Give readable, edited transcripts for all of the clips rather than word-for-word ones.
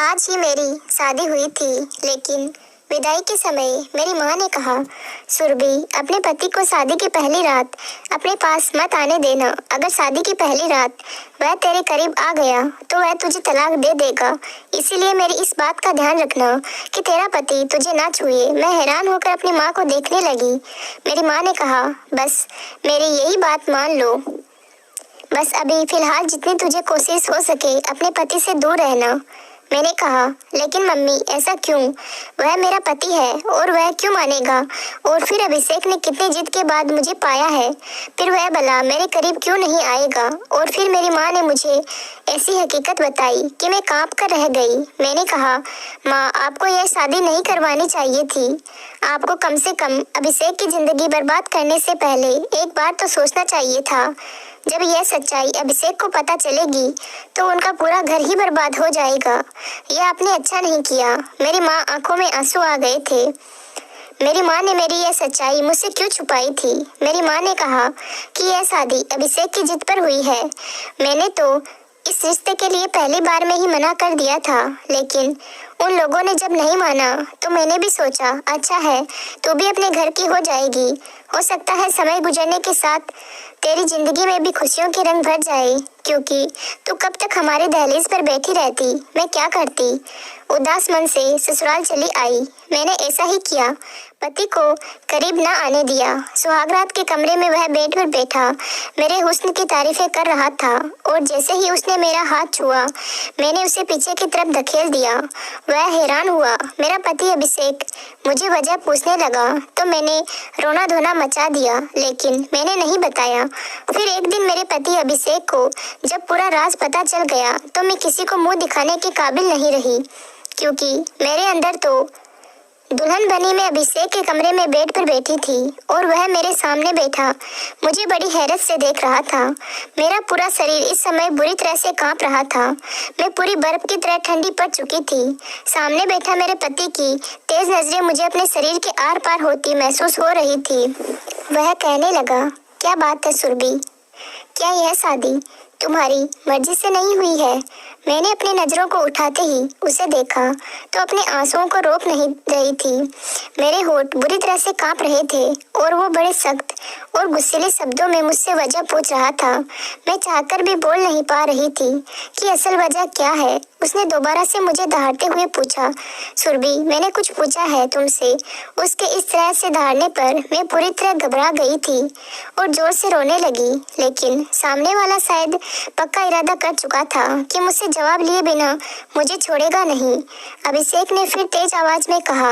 आज ही मेरी शादी हुई थी, लेकिन विदाई के समय मेरी माँ ने कहा, सुरभि, अपने पति को शादी की पहली रात अपने पास मत आने देना। अगर शादी की पहली रात वह तेरे करीब आ गया तो वह तुझे तलाक दे देगा। इसीलिए मेरी इस बात का ध्यान रखना कि तेरा पति तुझे ना छुए। मैं हैरान होकर अपनी माँ को देखने लगी। मेरी माँ ने कहा, बस मेरी यही बात मान लो। बस अभी फिलहाल जितनी तुझे कोशिश हो सके अपने पति से दूर रहना। मैंने कहा, लेकिन मम्मी, ऐसा क्यों? वह मेरा पति है और वह क्यों मानेगा? और फिर अभिषेक ने कितनी जिद के बाद मुझे पाया है, फिर वह भला मेरे करीब क्यों नहीं आएगा? और फिर मेरी माँ ने मुझे ऐसी हकीकत बताई कि मैं कांप कर रह गई। मैंने कहा, माँ, आपको यह शादी नहीं करवानी चाहिए थी। आपको कम से कम अभिषेक की जिंदगी बर्बाद करने से पहले एक बार तो सोचना चाहिए था। जब यह सच्चाई अभिषेक को पता चलेगी तो उनका पूरा घर ही बर्बाद हो जाएगा। यह आपने अच्छा नहीं किया। मेरी माँ आंखों में आंसू आ गए थे। मेरी माँ ने मेरी यह सच्चाई मुझसे क्यों छुपाई थी? मेरी माँ ने कहा कि यह शादी अभिषेक की जिद पर हुई है। मैंने तो इस रिश्ते के लिए पहली बार में ही मना कर दिया था, लेकिन उन लोगों ने जब नहीं माना तो मैंने भी सोचा, अच्छा है, तू भी अपने घर की हो जाएगी। हो सकता है समय गुजरने के साथ तेरी जिंदगी में भी खुशियों के रंग भर जाए, क्योंकि तू कब तक हमारे दहलीज पर बैठी रहती? मैं क्या करती? उदास मन से ससुराल चली आई। मैंने ऐसा ही किया, पति को करीब ना आने दिया। सुहागरात के कमरे में वह बेड पर बैठा मेरे हुस्न की तारीफें कर रहा था, और जैसे ही उसने मेरा हाथ छुआ मैंने उसे पीछे की तरफ धकेल दिया। वह हैरान हुआ। मेरा पति अभिषेक मुझे वजह पूछने लगा तो मैंने रोना धोना मचा दिया, लेकिन मैंने नहीं बताया। फिर एक दिन मेरे पति अभिषेक को जब पूरा राज पता चल गया तो मैं किसी को मुंह दिखाने के काबिल नहीं रही, क्योंकि मेरे अंदर तो दुल्हन बनी मैं अभिषेक के कमरे में बेड पर बैठी थी और वह मेरे सामने बैठा मुझे बड़ी हैरत से देख रहा था। मेरा पूरा शरीर इस समय बुरी तरह से कांप रहा था। मैं पूरी बर्फ की तरह ठंडी पड़ चुकी थी। सामने बैठा मेरे पति की तेज नजरें मुझे अपने शरीर के आर पार होती महसूस हो रही थी। वह कहने लगा, क्या बात है सुरभि, क्या यह शादी तुम्हारी मर्जी से नहीं हुई है? मैंने अपनी नजरों को उठाते ही उसे देखा तो अपने आंसुओं को रोक नहीं रही थी। मेरे होंठ बुरी तरह से कांप रहे थे और वो बड़े सख्त और गुस्सैले शब्दों में मुझसे वजह पूछ रहा था। मैं चाहकर भी बोल नहीं पा रही थी कि असल वजह क्या है। उसने दोबारा से मुझे दहाड़ते हुए पूछा, सुरभि, मैंने कुछ पूछा है तुमसे? उसके इस तरह से दहाड़ने पर मैं पूरी तरह घबरा गई थी और जोर से रोने लगी, लेकिन सामने वाला शायद पक्का इरादा कर चुका था कि मुझसे जवाब लिए बिना मुझे छोड़ेगा नहीं। अभिषेक ने फिर तेज आवाज में कहा,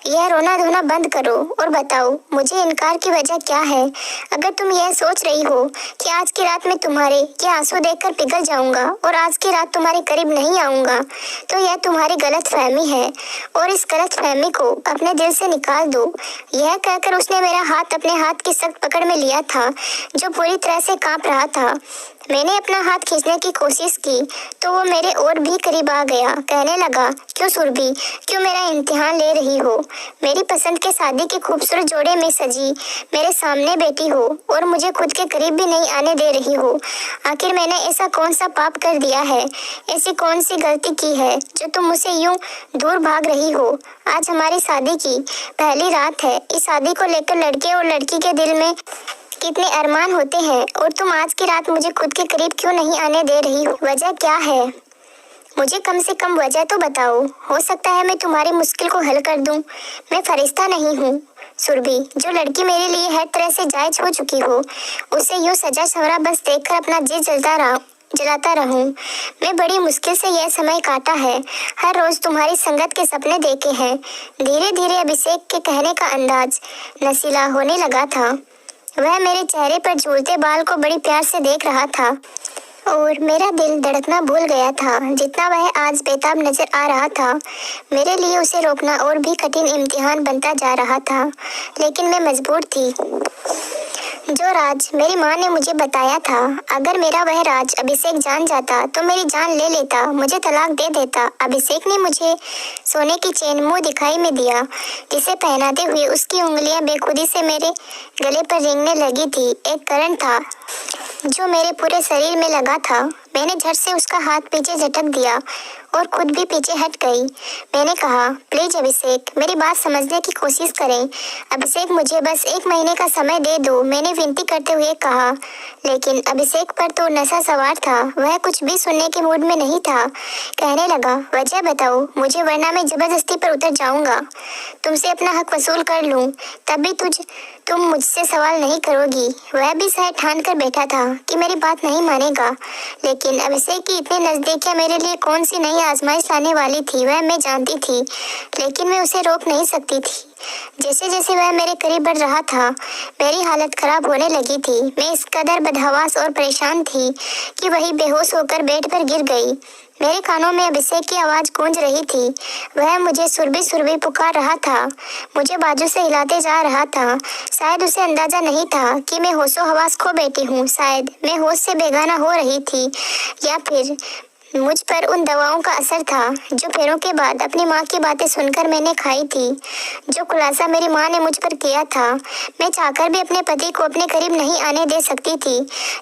यह रोना धोना बंद करो और बताओ मुझे इनकार की वजह क्या है? अगर तुम यह सोच रही हो कि आज की रात में तुम्हारे ये आंसू देखकर पिघल जाऊंगा और आज की रात तुम्हारे करीब नहीं आऊंगा, तो यह तुम्हारी गलत फहमी है और इस गलत फहमी को अपने दिल से निकाल दो। यह कहकर उसने मेरा हाथ अपने हाथ की सख्त पकड़ में लिया था जो पूरी तरह से कांप रहा था। मैंने अपना हाथ खींचने की कोशिश की तो वो मेरे और भी करीब आ गया। कहने लगा, क्यों सुरभि, क्यों मेरा इम्तिहान ले रही हो? मेरी पसंद के शादी के खूबसूरत जोड़े में सजी मेरे सामने बैठी हो और मुझे खुद के करीब भी नहीं आने दे रही हो। आखिर मैंने ऐसा कौन सा पाप कर दिया है, ऐसी कौन सी गलती की है जो तुम मुझसे यूं दूर भाग रही हो? आज हमारी शादी की पहली रात है। इस शादी को लेकर लड़के और लड़की के दिल में कितने अरमान होते हैं, और तुम आज की रात मुझे खुद के करीब क्यों नहीं आने दे रही हो? वजह क्या है? मुझे कम से कम वजह तो बताओ। हो सकता है मैं तुम्हारी मुश्किल को हल कर दूं। मैं फरिश्ता नहीं हूँ सुरभि। जो लड़की मेरे लिए हर तरह से जायज हो चुकी हो उसे यूं सजा सवरा बस देखकर अपना जी जलाता रहूं। मैं बड़ी मुश्किल से यह समय काटा है। हर रोज तुम्हारी संगत के सपने देखे हैं। धीरे धीरे अभिषेक के कहने का अंदाज नशीला होने लगा था। वह मेरे चेहरे पर झूलते बाल को बड़ी प्यार से देख रहा था और मेरा दिल धड़कना भूल गया था। जितना वह आज बेताब नजर आ रहा था, मेरे लिए उसे रोकना और भी कठिन इम्तिहान बनता जा रहा था, लेकिन मैं मजबूर थी। जो राज मेरी माँ ने मुझे बताया था, अगर मेरा वह राज अभिषेक जान जाता तो मेरी जान ले लेता, मुझे तलाक दे देता। अभिषेक ने मुझे सोने की चेन मुंह दिखाई में दिया, जिसे पहनाते हुए उसकी उंगलियां बेखुदी से मेरे गले पर रेंगने लगी थी। एक करंट था जो मेरे पूरे शरीर में लगा था। मैंने झट से उसका हाथ पीछे झटक दिया और खुद भी पीछे हट गई। मैंने कहा, प्लीज अभिषेक, मेरी बात समझने की कोशिश करें। अभिषेक, मुझे बस 1 महीने का समय दे दो, मैंने विनती करते हुए कहा। लेकिन अभिषेक पर तो नशा सवार था, वह कुछ भी सुनने के मूड में नहीं था। कहने लगा, वजह बताओ मुझे, वरना मैं जबरदस्ती पर उतर जाऊंगा, तुमसे अपना हक वसूल कर लूं, तब भी तुम मुझसे सवाल नहीं करोगी। वह भी शायद ठान कर बैठा था कि मेरी बात नहीं मानेगा, लेकिन अभिषेक की इतनी नजदीकियां मेरे लिए कौन सी नई आजमाइश लाने वाली थी वह मैं जानती थी, लेकिन मैं उसे रोक नहीं सकती थी। जैसे जैसे वह मेरे करीब बढ़ रहा था, मेरी हालत खराब होने लगी थी। मैं इस कदर बदहवास और परेशान थी कि वही बेहोश होकर बेड पर गिर गई। मेरे कानों में अभिषेक की आवाज गूंज रही थी। वह मुझे सुरभि सुरभि पुकार रहा था, मुझे बाजू से हिलाते जा रहा था। शायद उसे अंदाजा नहीं था कि मैं होशो हवास खो बैठी हूँ। शायद मैं होश से बेगाना हो रही थी, या फिर मुझ पर उन दवाओं का असर था जो फेरों के बाद अपनी माँ की बातें सुनकर मैंने खाई थी। जो खुलासा मेरी माँ ने मुझ पर किया था, मैं चाहकर भी अपने पति को अपने करीब नहीं आने दे सकती थी।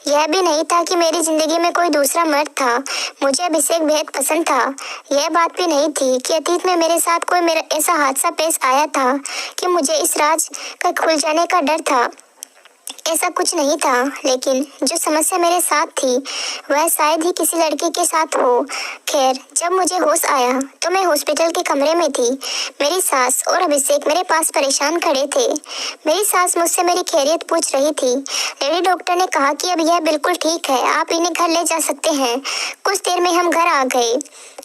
यह भी नहीं था कि मेरी जिंदगी में कोई दूसरा मर्द था। मुझे अभिषेक बेहद पसंद था। यह बात भी नहीं थी कि अतीत में मेरे साथ कोई मेरा ऐसा हादसा पेश आया था कि मुझे इस राज का खुल जाने का डर था। ऐसा कुछ नहीं था, लेकिन जो समस्या मेरे साथ थी वह शायद ही किसी लड़की के साथ हो। खैर, जब मुझे होश आया तो मैं हॉस्पिटल के कमरे में थी। मेरी सास और अभिषेक मेरे पास परेशान खड़े थे। मेरी सास मुझसे मेरी खैरियत पूछ रही थी। लेडी डॉक्टर ने कहा कि अब यह बिल्कुल ठीक है, आप इन्हें घर ले जा सकते हैं। कुछ देर में हम घर आ गए।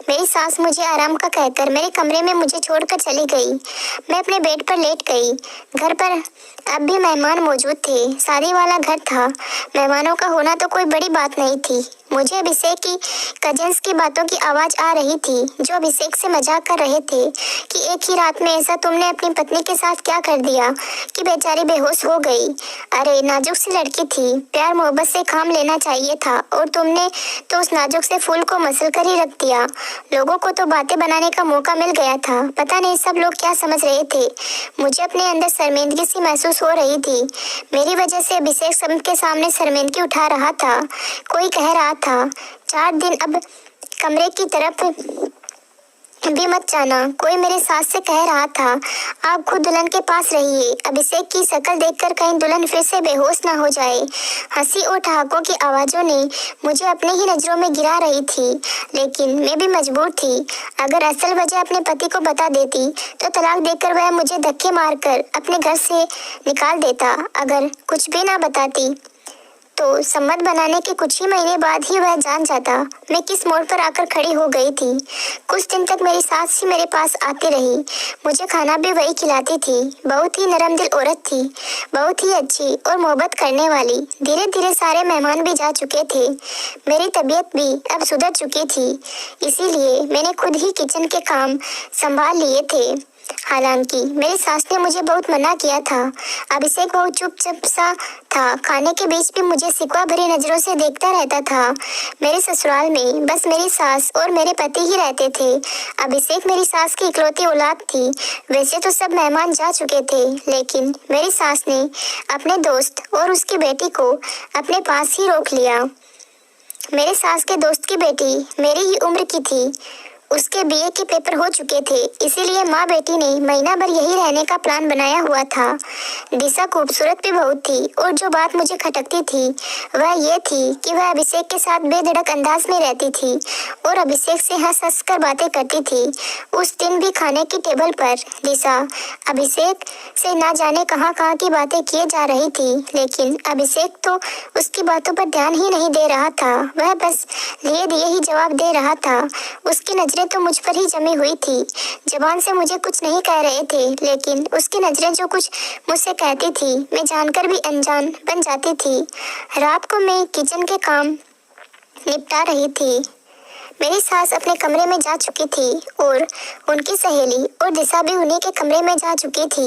मेरी सास मुझे आराम का कहकर मेरे कमरे में मुझे छोड़कर चली गई। मैं अपने बेड पर लेट गई। घर पर अब भी मेहमान मौजूद थे। शादी वाला घर था, मेहमानों का होना तो कोई बड़ी बात नहीं थी। मुझे अभिषेक की कजिन्स की बातों की आवाज आ रही थी, जो अभिषेक से मजाक कर रहे थे कि एक ही रात में ऐसा तुमने अपनी पत्नी के साथ क्या कर दिया कि बेचारी बेहोश हो गई। अरे, नाजुक सी लड़की थी, प्यार मोहब्बत से काम लेना चाहिए था, और तुमने तो उस नाजुक से फूल को मसल कर ही रख दिया। लोगों को तो बातें बनाने का मौका मिल गया था। पता नहीं सब लोग क्या समझ रहे थे। मुझे अपने अंदर शर्मिंदगी सी महसूस हो रही थी। मेरी वजह से अभिषेक सबके सामने शर्मिंदगी उठा रहा था। कोई कह रहा था, 4 दिन अब कमरे की तरफ भी मत जाना। कोई मेरे सास से कह रहा था, आप खुद दुल्हन के पास रहिए, अभिषेक की शक्ल देखकर कहीं दुल्हन फिर से बेहोश ना हो जाए। हंसी और ठहाकों की आवाजों ने मुझे अपने ही नजरों में गिरा रही थी, लेकिन मैं भी मजबूर थी। अगर असल वजह अपने पति को बता देती तो तलाक देकर वह मुझे धक्के मारकर अपने घर से निकाल देता। अगर कुछ भी ना बताती तो सम्मत बनाने के कुछ ही महीने बाद ही वह जान जाता। मैं किस मोड़ पर आकर खड़ी हो गई थी। कुछ दिन तक मेरी सास ही मेरे पास आती रही। मुझे खाना भी वही खिलाती थी। बहुत ही नरम दिल औरत थी, बहुत ही अच्छी और मोहब्बत करने वाली। धीरे धीरे सारे मेहमान भी जा चुके थे। मेरी तबीयत भी अब सुधर चुकी थी, इसीलिए मैंने खुद ही किचन के काम संभाल लिए थे। हालांकि मेरी सास ने मुझे बहुत मना किया था। अभिषेक बहुत चुपचाप सा था, खाने के बीच भी मुझे सिकवा भरी नजरों से देखता रहता था। मेरे ससुराल में बस मेरी सास और मेरे पति ही रहते थे। अभिषेक मेरी सास की इकलौती औलाद थी। वैसे तो सब मेहमान जा चुके थे, लेकिन मेरी सास ने अपने दोस्त और उसकी बेटी को अपने पास ही रोक लिया। मेरे सास के दोस्त की बेटी मेरी ही उम्र की थी। उसके बीए के पेपर हो चुके थे, इसीलिए माँ बेटी ने महीना भर यही रहने का प्लान बनाया हुआ था। दिशा खूबसूरत भी बहुत थी, और जो बात मुझे खटकती थी वह ये थी कि वह अभिषेक के साथ बेधड़क अंदाज में रहती थी और अभिषेक से हंस हंस कर बातें करती थी। उस दिन भी खाने की टेबल पर दिशा अभिषेक से ना जाने कहाँ कहाँ की बातें किए जा रही थी, लेकिन अभिषेक तो उसकी बातों पर ध्यान ही नहीं दे रहा था। वह बस लिए दिए ही जवाब दे रहा था। उसकी नजरें तो मुझ पर ही जमी हुई थी। जबान से मुझे कुछ नहीं कह रहे थे, लेकिन उसकी नजरें जो कुछ मुझसे कहती थी, मैं जानकर भी अनजान बन जाती थी। रात को मैं किचन के काम निपटा रही थी। मेरी सास अपने कमरे में जा चुकी थी और उनकी सहेली और दिशा भी उन्हीं के कमरे में जा चुकी थी।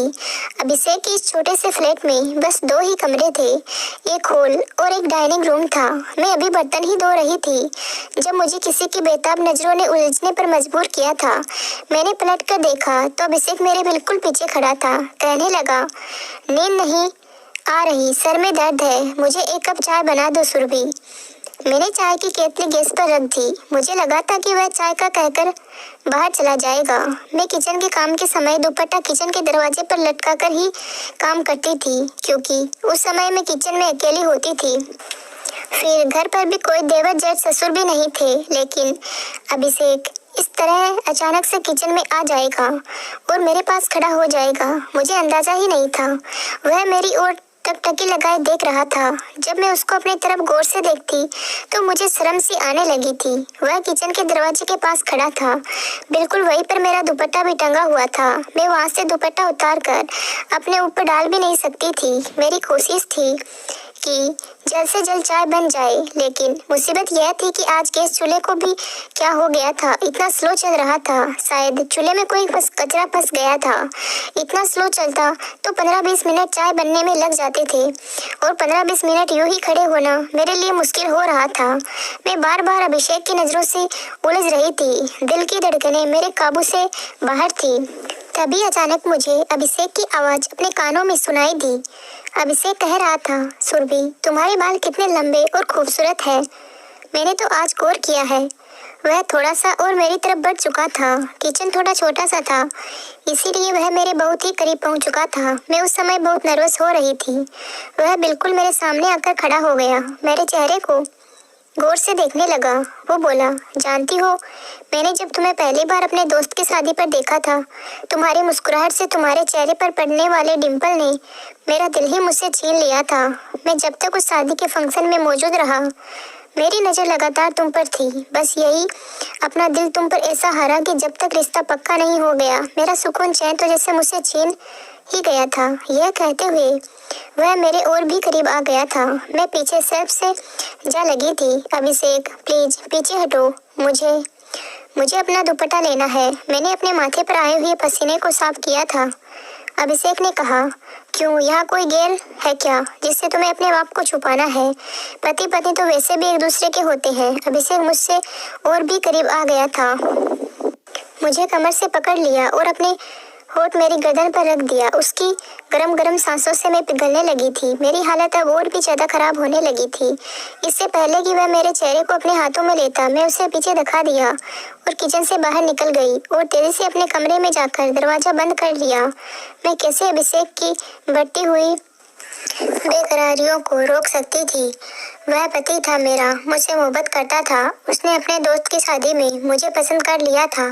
अभिषेक के इस छोटे से फ्लैट में बस 2 ही कमरे थे, एक हॉल और एक डाइनिंग रूम था। मैं अभी बर्तन ही धो रही थी जब मुझे किसी की बेताब नजरों ने उलझने पर मजबूर किया था। मैंने पलट कर देखा तो अभिषेक मेरे बिल्कुल पीछे खड़ा था। कहने लगा, नींद नहीं आ रही, सर में दर्द है, मुझे 1 कप चाय बना दो सुरभि। मैंने चाय की केतली गैस पर रख दी। मुझे लगा था कि वह चाय का कहकर बाहर चला जाएगा। मैं किचन के काम के समय दुपट्टा किचन के दरवाजे पर लटका कर ही काम करती थी, क्योंकि उस समय मैं किचन में अकेली होती थी। फिर घर पर भी कोई देवर जेठ ससुर भी नहीं थे। लेकिन अभिषेक इस तरह अचानक से किचन में आ जाएगा और मेरे पास खड़ा हो जाएगा, मुझे अंदाजा ही नहीं था। वह मेरी ओर टकटकी लगाए देख रहा था। जब मैं उसको अपनी तरफ गौर से देखती तो मुझे शर्म सी आने लगी थी। वह किचन के दरवाजे के पास खड़ा था, बिल्कुल वहीं पर मेरा दुपट्टा भी टंगा हुआ था। मैं वहां से दुपट्टा उतार कर अपने ऊपर डाल भी नहीं सकती थी। मेरी कोशिश थी कि जल्द से जल्द चाय बन जाए, लेकिन मुसीबत यह थी कि आज गैस चूल्हे को भी क्या हो गया था, इतना स्लो चल रहा था। शायद चूल्हे में कोई कचरा फंस गया था। इतना स्लो चलता तो 15-20 मिनट चाय बनने में लग जाते थे और 15-20 मिनट यूं ही खड़े होना मेरे लिए मुश्किल हो रहा था। मैं बार बार अभिषेक की नजरों से उलझ रही थी। दिल की धड़कनें मेरे काबू से बाहर थी। तभी अचानक मुझे अभिषेक की आवाज अपने कानों में सुनाई दी। अभिषेक कह रहा था, सुरभि तुम्हारे बाल कितने लंबे और खूबसूरत है। मैंने तो आज गौर किया है। वह थोड़ा सा और मेरी तरफ बढ़ चुका था। किचन थोड़ा छोटा सा था, इसीलिए वह मेरे बहुत ही करीब पहुंच चुका था। मैं उस समय बहुत नर्वस हो रही थी। वह बिल्कुल मेरे सामने आकर खड़ा हो गया, मेरे चेहरे को गौर से देखने लगा। वो बोला, जानती हो, मैंने जब तुम्हें पहली बार अपने दोस्त की शादी पर देखा था, तुम्हारी मुस्कुराहट से तुम्हारे चेहरे पर पड़ने वाले डिंपल ने मेरा दिल ही मुझसे छीन लिया था। मैं जब तक उस शादी के फंक्शन में मौजूद रहा, मेरी नज़र लगातार तुम पर थी। बस यही अपना दिल तुम पर ऐसा हारा कि जब तक रिश्ता पक्का नहीं हो गया, मेरा सुकून चैन तो जैसे मुझसे छीन ही गया था। यह कहते हुए वह मेरे और भी करीब आ गया था। मैं पीछे सेल्फ से जा लगी थी। अभिषेक प्लीज पीछे हटो, मुझे अपना दुपट्टा लेना है। मैंने अपने माथे पर आए हुए पसीने को साफ किया था। अभिषेक ने कहा, क्यों, यहाँ कोई गैर है क्या जिससे तुम्हें अपने आप को छुपाना है? पति पत्नी तो वैसे भी एक दूसरे के होते हैं। अभिषेक मुझसे और भी करीब आ गया था। मुझे कमर से पकड़ लिया और अपने होठ मेरी गर्दन पर रख दिया। उसकी गरम गरम सांसों से मैं पिघलने लगी थी। मेरी हालत अब और भी ज़्यादा खराब होने लगी थी। इससे पहले कि वह मेरे चेहरे को अपने हाथों में लेता, मैं उसे पीछे धक्का दिया और किचन से बाहर निकल गई और तेजी से अपने कमरे में जाकर दरवाज़ा बंद कर लिया। मैं कैसे अभिषेक की बढ़ती हुई बेकरारियों को रोक सकती थी? वह पति था मेरा, मुझसे मोहब्बत करता था। उसने अपने दोस्त की शादी में मुझे पसंद कर लिया था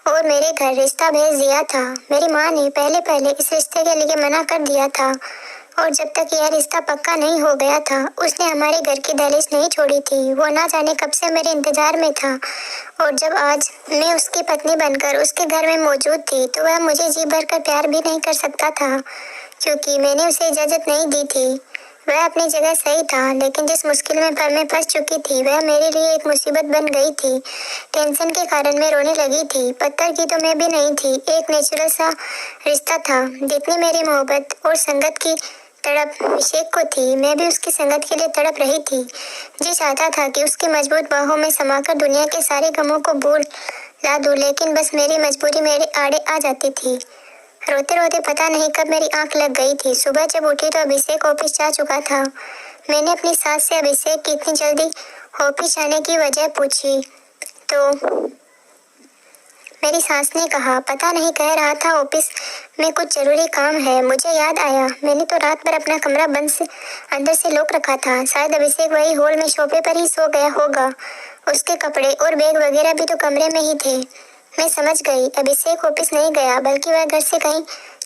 और मेरे घर रिश्ता भेज दिया था। मेरी माँ ने पहले इस रिश्ते के लिए मना कर दिया था और जब तक यह रिश्ता पक्का नहीं हो गया था, उसने हमारे घर की दहलीज नहीं छोड़ी थी। वो ना जाने कब से मेरे इंतजार में था और जब आज मैं उसकी पत्नी बनकर उसके घर में मौजूद थी, तो वह मुझे जी भर कर प्यार भी नहीं कर सकता था, क्योंकि मैंने उसे इजाज़त नहीं दी थी। वह अपनी जगह सही था, लेकिन जिस मुश्किल में मैं फंस चुकी थी, वह मेरे लिए एक मुसीबत बन गई थी। टेंशन के कारण मैं रोने लगी थी। पत्थर की तो मैं भी नहीं थी, एक नेचुरल सा रिश्ता था। जितनी मेरी मोहब्बत और संगत की तड़प अभिषेक को थी, मैं भी उसकी संगत के लिए तड़प रही थी। जी चाहता था कि उसकी मजबूत बाहों में समाकर दुनिया के सारे गमों को भूल ला दूं, लेकिन बस मेरी मजबूरी मेरे आड़े आ जाती थी। रोते रोते पता नहीं कब मेरी आंख लग गई थी। सुबह जब उठी तो अभिषेक ऑफिस जा चुका था। मैंने अपनी सास से अभिषेक की इतनी जल्दी ऑफिस जाने की वजह पूछी तो मेरी सास ने कहा, पता नहीं, कह रहा था ऑफिस में कुछ जरूरी काम है। मुझे याद आया, मैंने तो रात भर अपना कमरा बंद से अंदर से लॉक रखा था। शायद अभिषेक वही हॉल में सोफे पर ही सो गया होगा। उसके कपड़े और बैग वगैरह भी तो कमरे में ही थे। मैं समझ गई, अभिषेक ऑफिस नहीं गया, बल्कि वह घर से कहीं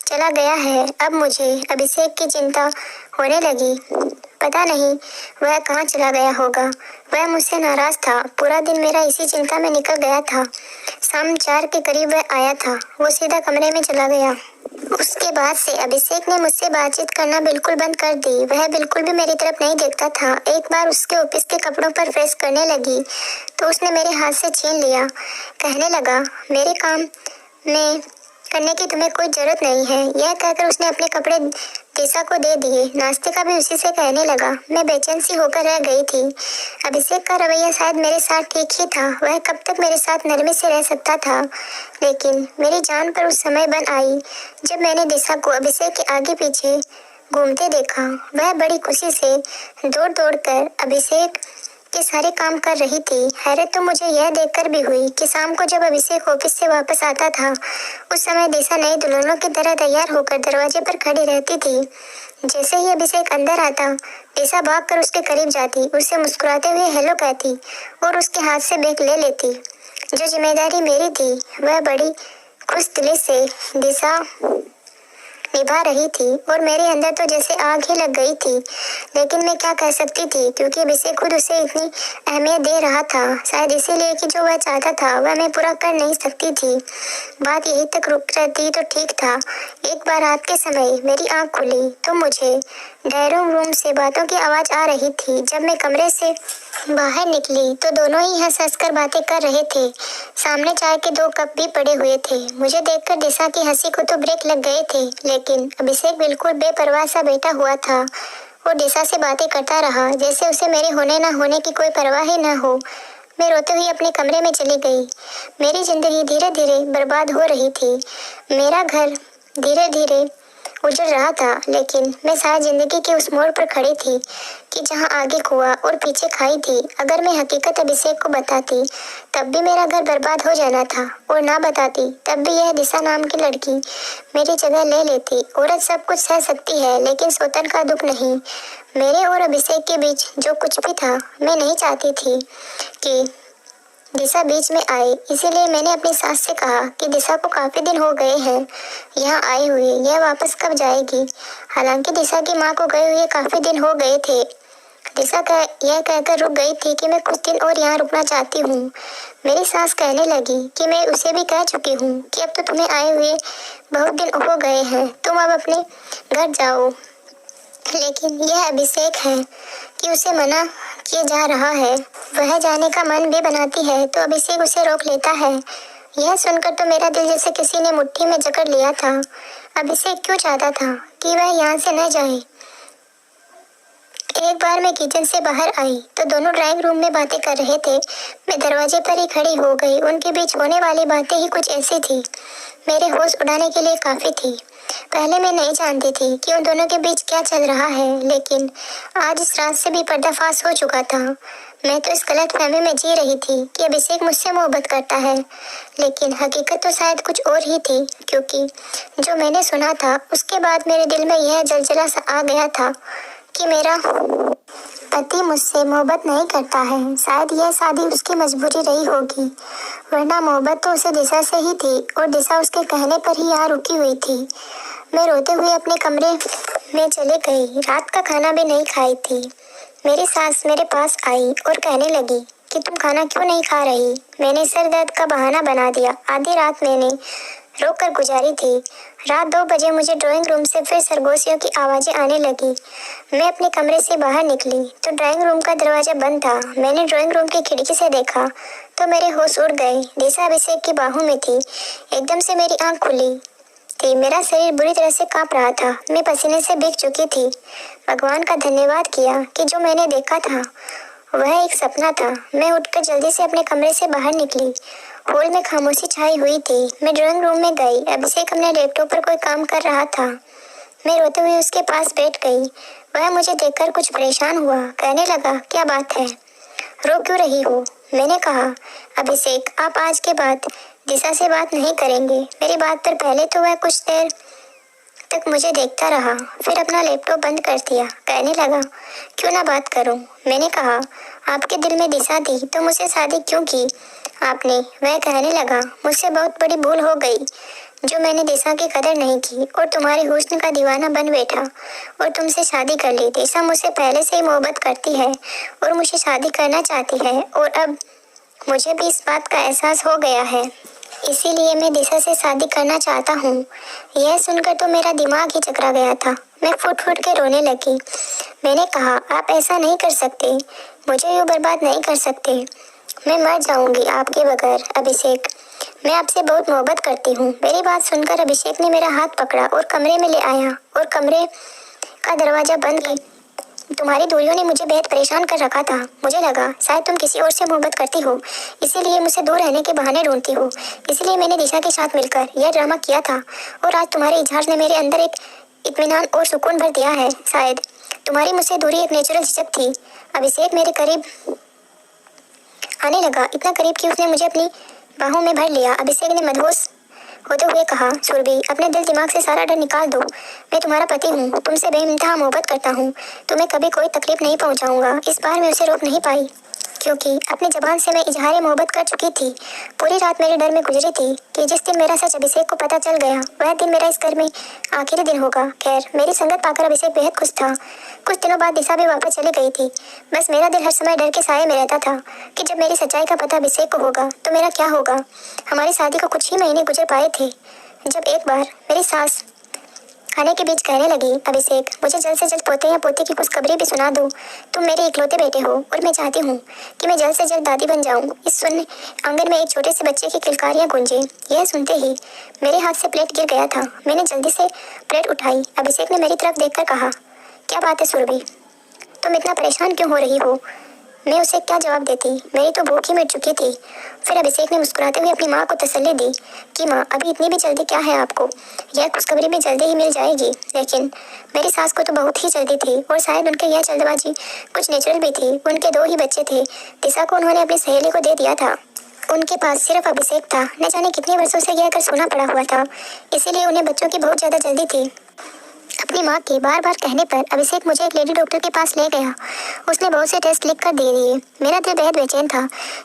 चला गया है। अब मुझे अभिषेक की चिंता होने लगी। पता नहीं वह कहाँ चला गया होगा। वह मुझसे नाराज था। पूरा दिन मेरा इसी चिंता में निकल गया था। शाम 4 के करीब वह आया था। वो सीधा कमरे में चला गया। उसके बाद से अभिषेक ने मुझसे बातचीत करना बिल्कुल बंद कर दी। वह बिल्कुल भी मेरी तरफ नहीं देखता था। एक बार उसके ऑफिस के कपड़ों पर प्रेस करने लगी तो उसने मेरे हाथ से छीन लिया। कहने लगा, मेरे काम में करने की तुम्हें कोई जरूरत नहीं है। यह कहकर उसने अपने कपड़े दिशा को दे दिए। नाश्ते का भी उसी से कहने लगा। मैं बेचैन सी होकर रह गई थी। अभिषेक का रवैया शायद मेरे साथ ठीक ही था। वह कब तक मेरे साथ नरमी से रह सकता था, लेकिन मेरी जान पर उस समय बन आई जब मैंने दिशा को अभिषेक के आगे पीछे घूमते देखा। वह बड़ी खुशी से दौड़ दौड़ कर अभिषेक के सारे काम कर रही थी। हैरत तो मुझे यह देखकर भी हुई कि शाम को जब अभिषेक ऑफिस से वापस आता था, उस समय दिशा नई दुल्हनों की तरह तैयार होकर दरवाजे पर खड़ी रहती थी। जैसे ही अभिषेक अंदर आता, दिशा भागकर उसके करीब जाती, उससे मुस्कुराते हुए हेलो कहती और उसके हाथ से बैग ले लेती। जो जिम्मेदारी मेरी थी वह बड़ी खुश दिली से दिशा निभा रही थी और मेरे अंदर तो जैसे आग ही लग गई थी। लेकिन मैं क्या कह सकती थी, क्योंकि अभिषेक खुद उसे इतनी अहमियत दे रहा था। शायद इसीलिए कि जो वह चाहता था वह मैं पूरा कर नहीं सकती थी। बात यहीं तक रुक रहती तो ठीक था। एक बार रात के समय मेरी आंख खुली तो मुझे डायरूम रूम से बातों की आवाज आ रही थी। जब मैं कमरे से बाहर निकली तो दोनों ही हंस हंस कर बातें कर रहे थे। सामने चाय के 2 कप भी पड़े हुए थे। मुझे देखकर दिशा की हंसी को तो ब्रेक लग गए थे, लेकिन अभिषेक बिल्कुल बेपरवाह सा बैठा हुआ था और दिशा से बातें करता रहा, जैसे उसे मेरे होने ना होने की कोई परवाह ही ना हो। मैं रोते हुए अपने कमरे में चली गई। मेरी जिंदगी धीरे धीरे बर्बाद हो रही थी। मेरा घर धीरे धीरे उजड़ रहा था, लेकिन मैं शायद जिंदगी के उस मोड़ पर खड़ी थी कि जहां आगे कुआं और पीछे खाई थी। अगर मैं हकीकत अभिषेक को बताती तब भी मेरा घर बर्बाद हो जाना था, और ना बताती तब भी यह दिशा नाम की लड़की मेरी जगह ले लेती। औरत सब कुछ सह सकती है, लेकिन स्वतंत्र का दुख नहीं। मेरे और अभिषेक के बीच जो कुछ भी था, मैं नहीं चाहती थी कि दिशा बीच में आए। इसीलिए मैंने अपनी सास से कहा कि दिशा को काफी दिन हो गए हैं यहाँ आए हुए, यह वापस कब जाएगी। हालांकि दिशा की माँ को गए हुए काफी दिन हो गए थे। दिशा यह कहकर रुक गई थी कि मैं कुछ दिन और यहाँ रुकना चाहती हूँ। मेरी सास कहने लगी कि मैं उसे भी कह चुकी हूँ कि अब तो तुम्हें आए हुए बहुत दिन हो गए हैं, तुम अब अपने घर जाओ। लेकिन यह अभिषेक है कि उसे मना किए जा रहा है। वह जाने का मन भी बनाती है तो अभिषेक उसे रोक लेता है। यह सुनकर तो मेरा दिल जैसे किसी ने मुट्ठी में जकड़ लिया था। अभिषेक क्यों चाहता था कि वह यहाँ से न जाए। एक बार मैं किचन से बाहर आई तो दोनों ड्राइंग रूम में बातें कर रहे थे। मैं दरवाजे पर ही खड़ी हो गई। उनके बीच होने वाली बातें ही कुछ ऐसी थी, मेरे होश उड़ाने के लिए काफी थी। पहले मैं नहीं जानती थी कि उन दोनों के बीच क्या चल रहा है, लेकिन आज इस रात से भी पर्दाफाश हो चुका था। मैं तो इस गलतफहमी में जी रही थी कि अभिषेक मुझसे मोहब्बत करता है, लेकिन हकीकत तो शायद कुछ और ही थी, क्योंकि जो मैंने सुना था उसके बाद मेरे दिल में यह जलजला सा आ गया था कि मेरा पति मुझसे मोहब्बत नहीं करता है। शायद यह शादी उसकी मजबूरी रही होगी, वरना मोहब्बत तो उसे दिशा से ही थी और दिशा उसके कहने पर ही यहाँ रुकी हुई थी। मैं रोते हुए अपने कमरे में चले गई। रात का खाना भी नहीं खाई थी। मेरी सास मेरे पास आई और कहने लगी कि तुम खाना क्यों नहीं खा रही। मैंने सर दर्द का बहाना बना दिया। आधी रात मैंने रोक कर गुजारी थी। रात 2 बजे मुझे ड्राइंग रूम से फिर सरगोशियों की आवाज़ें आने लगी। मैं अपने कमरे से बाहर निकली तो ड्राइंग रूम का दरवाज़ा बंद था। मैंने ड्राइंग रूम की खिड़की से देखा तो मेरे होश उड़ गए। दिशा अभिषेक की बाहों में थी। एकदम से मेरी आंख खुली थी। मेरा शरीर बुरी तरह से कांप रहा था। मैं पसीने से भीग चुकी थी। भगवान का धन्यवाद किया कि जो मैंने देखा था वह एक सपना था। मैं उठकर जल्दी से अपने कमरे से बाहर निकली। हॉल में खामोशी छाई हुई थी। मैं ड्राइंग रूम में गई। अभिषेक अपने लैपटॉप पर कोई काम कर रहा था। मैं रोते हुए उसके पास बैठ गई। वह मुझे देखकर कुछ परेशान हुआ। कहने लगा, क्या बात है, रो क्यों रही हो। मैंने कहा, अभिषेक आप आज के बाद दिशा से बात नहीं करेंगे। मेरी बात पर पहले तो वह कुछ देर तक मुझे देखता रहा, फिर अपना लैपटॉप बंद कर दिया। कहने लगा, क्यों ना बात करूं। मैंने कहा, आपके दिल में दिशा थी तो मुझसे शादी क्यों की आपने। वह कहने लगा, मुझसे बहुत बड़ी भूल हो गई जो मैंने दिशा की कदर नहीं की और तुम्हारे हुस्न का दीवाना बन बैठा और तुमसे शादी कर ली। दिशा मुझसे पहले से ही मोहब्बत करती है और मुझे शादी करना चाहती है, और अब मुझे भी इस बात का एहसास हो गया है। इसीलिए मैं दिशा से शादी करना चाहता हूँ। यह सुनकर तो मेरा दिमाग ही चकरा गया था। मैं फुट फुट के रोने लगी। मैंने कहा, आप ऐसा नहीं कर सकते, मुझे यूँ बर्बाद नहीं कर सकते। मैं मर जाऊंगी आपके बगैर अभिषेक। मैं आपसे बहुत मोहब्बत करती हूँ। मेरी बात सुनकर अभिषेक ने मेरा हाथ पकड़ा और कमरे में ले आया और कमरे का दरवाजा बंद किया। तुम्हारी दूरियों ने मुझे बेहद परेशान कर रखा था। मुझे लगा शायद तुम किसी और से मोहब्बत करती हो, इसीलिए मुझसे दूर रहने के बहाने ढूंढती हो। इसीलिए मैंने दिशा के साथ मिलकर यह ड्रामा किया था, और आज तुम्हारे इजहार ने मेरे अंदर एक इत्मीनान और सुकून भर दिया है। शायद तुम्हारी मुझसे दूरी एक नेचुरल झिझक थी। अभिषेक मेरे करीब आने लगा, इतना करीब कि उसने मुझे अपनी बाहों में भर लिया। अभिषेक ने मदहोश होते हुए कहा, सुरभि अपने दिल दिमाग से सारा डर निकाल दो। मैं तुम्हारा पति हूँ, तुमसे बेइंतहा मोहब्बत करता हूँ, तुम्हें कभी कोई तकलीफ नहीं पहुँचाऊंगा। इस बार मैं उसे रोक नहीं पाई क्योंकि अपनी जबान से मैं इजहार मोहब्बत कर चुकी थी। पूरी रात मेरे डर में गुजरी थी कि जिस दिन मेरा सच अभिषेक को पता चल गया वह दिन मेरा इस घर में आखिरी दिन होगा। खैर, मेरी संगत पाकर अभिषेक बेहद खुश था। कुछ दिनों बाद दिशा भी वापस चली गई थी। बस मेरा दिल हर समय डर के साए में रहता था कि जब मेरी सच्चाई का पता अभिषेक को होगा तो मेरा क्या होगा। हमारी शादी को कुछ ही महीने गुजर पाए थे जब एक बार मेरी सास खाने के बीच कहने लगी, अभिषेक मुझे जल्द से जल्द पोते या पोती की खुशखबरी भी सुना दो। तुम मेरे इकलौते बेटे हो और मैं चाहती हूँ कि मैं जल्द से जल्द दादी बन जाऊँ। इस सुन आंगन में एक छोटे से बच्चे की किलकारियाँ गूंजी। यह सुनते ही मेरे हाथ से प्लेट गिर गया था। मैंने जल्दी से प्लेट उठाई। अभिषेक ने मेरी तरफ देखकर कहा, क्या बात है सुरभि, तुम इतना परेशान क्यों हो रही हो? मैं उसे क्या जवाब देती, मेरी तो भूख ही मिट चुकी थी। फिर अभिषेक ने मुस्कुराते हुए अपनी माँ को तसल्ली दी कि माँ अभी इतनी भी जल्दी क्या है आपको, यह खुशखबरी भी जल्दी ही मिल जाएगी। लेकिन मेरी सास को तो बहुत ही जल्दी थी और शायद उनके यह जल्दबाजी कुछ नेचुरल भी थी। उनके 2 ही बच्चे थे। दिशा को उन्होंने अपनी सहेली को दे दिया था। उनके पास सिर्फ अभिषेक था। न जाने कितने वर्षों से यह घर सोना पड़ा हुआ था, इसीलिए उन्हें बच्चों की बहुत ज़्यादा जल्दी थी। अपनी माँ के बार बार कहने पर अभिषेक मुझे एक लेडी डॉक्टर के पास ले गया। उसने बहुत से टेस्ट लिख कर दे दिए। मेरा दिल बेहद बेचैन था।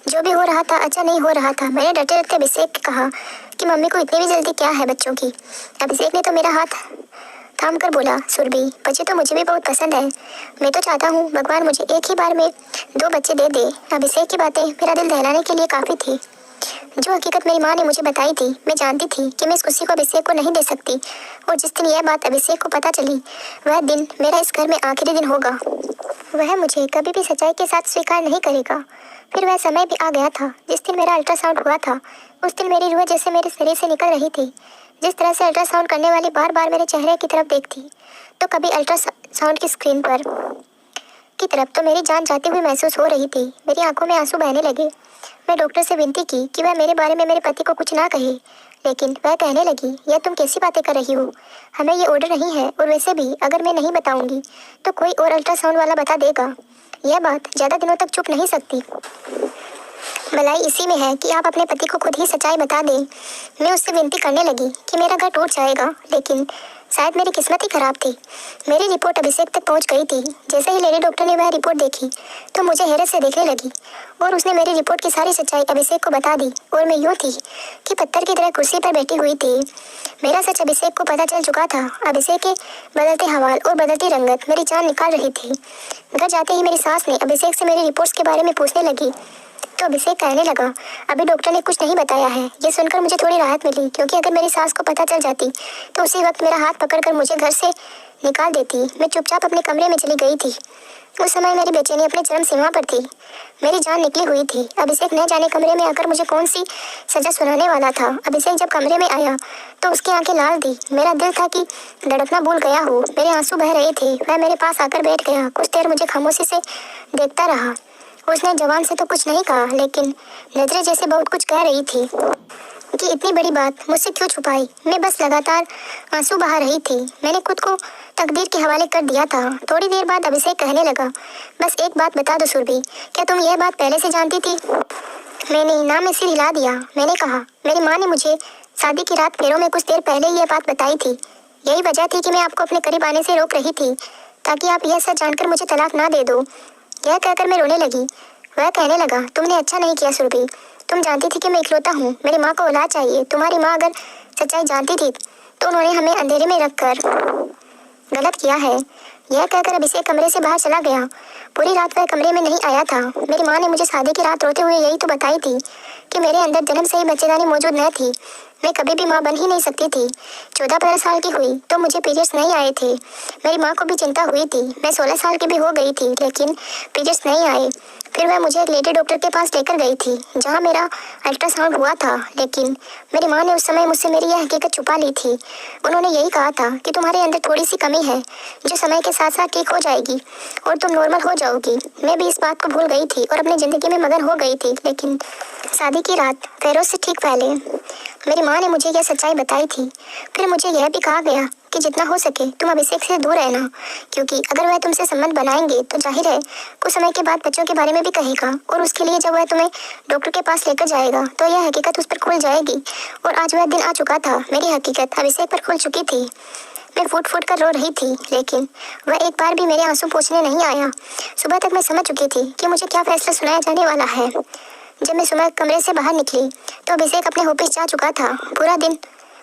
जो भी हो रहा था अच्छा नहीं हो रहा था। मैंने डरते डरते अभिषेक से कहा कि मम्मी को इतनी भी जल्दी क्या है बच्चों की। अभिषेक ने तो मेरा हाथ थाम कर बोला, सुरभि बच्चे तो मुझे भी बहुत पसंद है। मैं तो चाहता हूँ भगवान मुझे एक ही बार में 2 बच्चे दे दे। अभिषेक की बातें मेरा दिल दहलाने के लिए काफ़ी थी। जो हकीकत मेरी माँ ने मुझे बताई थी, मैं जानती थी कि मैं इस खुशी को अभिषेक को नहीं दे सकती। और जिस दिन यह बात अभिषेक को पता चली वह दिन मेरा इस घर में आखिरी दिन होगा। वह मुझे कभी भी सच्चाई के साथ स्वीकार नहीं करेगा। फिर वह समय भी आ गया था जिस दिन मेरा अल्ट्रासाउंड हुआ था। उस दिन मेरी रूह जैसे मेरे शरीर से निकल रही थी। जिस तरह से अल्ट्रासाउंड करने वाली बार बार मेरे चेहरे की तरफ देखती तो कभी अल्ट्रासाउंड की स्क्रीन पर की तरफ तो मेरी जान जाती हुई महसूस हो रही थी। मेरी आंखों में आंसू बहने लगे। मैं डॉक्टर से विनती की कि वह मेरे बारे में मेरे पति को कुछ ना कहे, लेकिन वह कहने लगी, यह तुम कैसी बातें कर रही हो, हमें ये ऑर्डर नहीं है और वैसे भी अगर मैं नहीं बताऊंगी तो कोई और अल्ट्रासाउंड वाला बता देगा। यह बात ज़्यादा दिनों तक चुप नहीं सकती। भलाई इसी में है कि आप अपने पति को खुद ही सच्चाई बता दें। मैं उससे विनती करने लगी कि मेरा घर टूट जाएगा, लेकिन शायद मेरी किस्मत ही खराब थी। मेरी रिपोर्ट अभिषेक तक पहुंच गई थी। जैसे ही लेडी डॉक्टर ने वह रिपोर्ट देखी तो मुझे हैरत से देखने लगी और उसने मेरी रिपोर्ट की सारी सच्चाई अभिषेक को बता दी। और मैं यूँ थी कि पत्थर की तरह कुर्सी पर बैठी हुई थी। मेरा सच अभिषेक को पता चल चुका था। अभिषेक के बदलते हवाल और बदलती रंगत मेरी जान निकाल रही थी। घर जाते ही मेरी सास ने अभिषेक से मेरी रिपोर्ट्स के बारे में पूछने लगी तो अभिषेक कहने लगा, अभी डॉक्टर ने कुछ नहीं बताया है। ये सुनकर मुझे थोड़ी राहत मिली क्योंकि अगर मेरी सास को पता चल जाती तो उसी वक्त मेरा हाथ पकड़कर मुझे घर से निकाल देती। मैं चुपचाप अपने कमरे में चली गई थी। उस समय मेरी बेचैनी अपने चरम सीमा पर थी। मेरी जान निकली हुई थी। अभिषेक न जाने कमरे में आकर मुझे कौन सी सजा सुनाने वाला था। अभिषेक जब कमरे में आया तो उसकी आंखें लाल थी। मेरा दिल था कि धड़कना भूल गया हो। मेरे आंसू बह रहे थे। वह मेरे पास आकर बैठ गया। कुछ देर मुझे खामोशी से देखता रहा। उसने जवान से तो कुछ नहीं कहा, लेकिन नजरें जैसे बहुत कुछ कह रही थी कि इतनी बड़ी बात मुझसे क्यों छुपाई। मैं बस लगातार आंसू बहा रही थी। मैंने खुद को तकदीर के हवाले कर दिया था। थोड़ी देर बाद अभिषेक कहने लगा, बस एक बात बता दो सुरभि, क्या तुम यह बात पहले से जानती थी? मैंने ना में सिर हिला दिया। मैंने कहा, मेरी माँ ने मुझे शादी की रात फेरों में कुछ देर पहले ही यह बात बताई थी। यही वजह थी कि मैं आपको अपने करीब आने से रोक रही थी ताकि आप यह सच जानकर मुझे तलाक ना दे दो। यह कहकर मैं रोने लगी। वह कहने लगा, तुमने अच्छा नहीं किया सुरभि। तुम जानती थी कि मैं इकलौता हूँ। मेरी माँ को औलाद चाहिए। तुम्हारी माँ अगर सच्चाई जानती थी तो उन्होंने हमें अंधेरे में रखकर गलत किया है। यह कहकर अभिषेक कमरे से बाहर चला गया। पूरी रात वह कमरे में नहीं आया था। मेरी माँ ने मुझे शादी की रात रोते हुए यही तो बताई थी कि मेरे अंदर जन्म से ही बच्चेदानी मौजूद न थी। मैं कभी भी माँ बन ही नहीं सकती थी। 14-15 साल की हुई तो मुझे पीरियड्स नहीं आए थे। मेरी माँ को भी चिंता हुई थी। मैं 16 साल की भी हो गई थी, लेकिन पीरियड्स नहीं आए। फिर वह मुझे एक लेडी डॉक्टर के पास लेकर गई थी जहाँ मेरा अल्ट्रासाउंड हुआ था, लेकिन मेरी माँ ने उस समय मुझसे मेरी यह हकीकत छुपा ली थी। उन्होंने यही कहा था कि तुम्हारे अंदर थोड़ी सी कमी है जो समय के साथ साथ ठीक हो जाएगी और तुम नॉर्मल हो जाओगी। मैं भी इस बात को भूल गई थी और अपनी ज़िंदगी में मगन हो गई थी। लेकिन शादी की रात फेरों से ठीक पहले मेरी माँ ने मुझे यह सच्चाई बताई थी। फिर मुझे यह भी कहा गया कि जितना हो सके तुम अभिषेक से दूर रहना, क्योंकि अगर वह तुमसे संबंध बनाएंगे तो जाहिर है कुछ समय के बाद बच्चों के बारे में भी कहेगा, और उसके लिए जब वह तुम्हें डॉक्टर के पास लेकर जाएगा तो यह हकीकत उस पर खुल जाएगी। और आज वह दिन आ चुका था, मेरी हकीकत अभिषेक पर खुल चुकी थी। मैं फूट फूट कर रो रही थी, लेकिन वह एक बार भी मेरे आंसू पोंछने नहीं आया। सुबह तक मैं समझ चुकी थी कि मुझे क्या फैसला सुनाया जाने वाला है। जब मैं सुबह कमरे से बाहर निकली तो अभिषेक अपने ऑफिस जा चुका था। पूरा दिन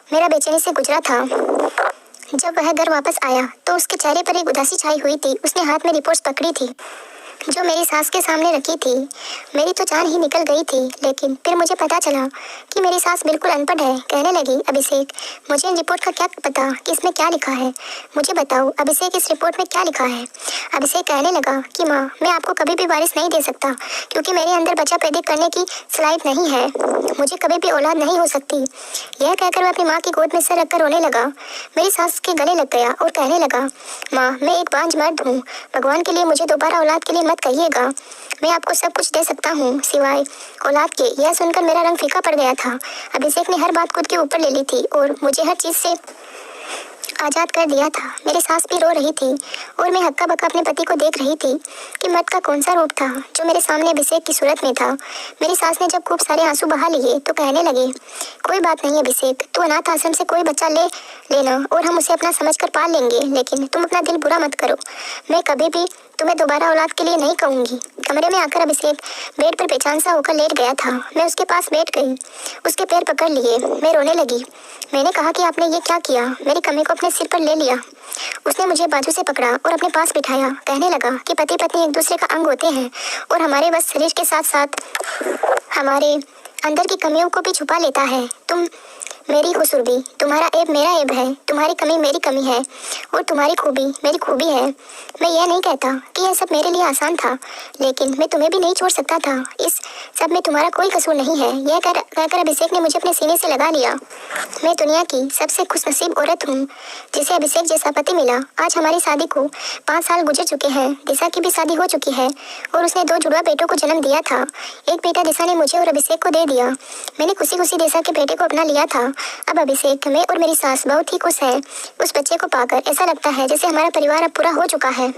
मेरा बेचैनी से गुजरा था। जब वह घर वापस आया तो उसके चेहरे पर एक उदासी छाई हुई थी। उसने हाथ में रिपोर्ट्स पकड़ी थी जो मेरी सास के सामने रखी थी। मेरी तो जान ही निकल गई थी, लेकिन फिर मुझे पता चला कि मेरी सास बिल्कुल अनपढ़ है। कहने लगी, अभिषेक, मुझे इन रिपोर्ट का क्या पता कि इसमें क्या लिखा है। मुझे बताओ अभिषेक, इस रिपोर्ट में क्या लिखा है। अभिषेक कहने लगा कि माँ, मैं आपको कभी भी वारिस नहीं दे सकता, क्योंकि मेरे अंदर बच्चा पैदा करने की सलाहियत नहीं है। मुझे कभी भी औलाद नहीं हो सकती। यह कहकर वह अपनी माँ की गोद में सर रखकर रोने लगा। मेरी सास के गले लग गया और कहने लगा, माँ, मैं एक बांझ मर्द हूँ। भगवान के लिए मुझे दोबारा औलाद के लिए मत कहिएगा। मैं आपको सब कुछ दे सकता हूँ सिवाय औलाद के। यह सुनकर मेरा रंग फीका पड़ गया था। अभिषेक ने हर बात खुद के ऊपर ले ली थी और मुझे हर चीज़ से आज़ाद कर दिया था। मेरी सास भी रो रही थी और मैं हक्का बक्का अपने पति को देख रही थी कि मर्द का कौन सा रूप था जो मेरे सामने अभिषेक की सूरत में था। मेरी सास ने जब खूब सारे आंसू बहा लिए तो कहने लगे, कोई बात नहीं अभिषेक, तू अनाथ आश्रम से कोई बच्चा ले लेना और हम उसे अपना समझकर पाल लेंगे, लेकिन तुम अपना दिल बुरा मत करो। मैं कभी भी तुम्हें दोबारा औलाद के लिए नहीं कहूँगी। कमरे में आकर अभिषेक बेड पर बेचैन सा होकर लेट गया था। मैं उसके पास बैठ गई, उसके पैर पकड़ लिए। मैं रोने लगी। मैंने कहा कि आपने ये क्या किया, मेरी कमी को अपने सिर पर ले लिया। उसने मुझे बाजू से पकड़ा और अपने पास बिठाया। कहने लगा कि पति पत्नी एक दूसरे का अंग होते हैं और हमारे बस शरीर के साथ साथ हमारे अंदर की कमियों को भी छुपा लेता है। तुम मेरी हो सुरभि, तुम्हारा ऐब मेरा ऐब है, तुम्हारी कमी मेरी कमी है और तुम्हारी खूबी मेरी खूबी है। मैं यह नहीं कहता कि यह सब मेरे लिए आसान था, लेकिन मैं तुम्हें भी नहीं छोड़ सकता था। इस सब में तुम्हारा कोई कसूर नहीं है। यह कहकर अभिषेक ने मुझे अपने सीने से लगा लिया। मैं दुनिया की सबसे खुशनसीब औरत हूँ जिसे अभिषेक जैसा पति मिला। आज हमारी शादी को 5 साल गुजर चुके हैं। दिशा की भी शादी हो चुकी है और उसने 2 जुड़वा बेटों को जन्म दिया था। एक बेटा दिशा ने मुझे और अभिषेक को दे दिया। मैंने खुशी खुशी दिशा के बेटे को अपना लिया था। अब अभिषेक, मैं और मेरी सास बहुत ही खुश हैं। उस बच्चे को पाकर ऐसा लगता है जैसे हमारा परिवार अब पूरा हो चुका है।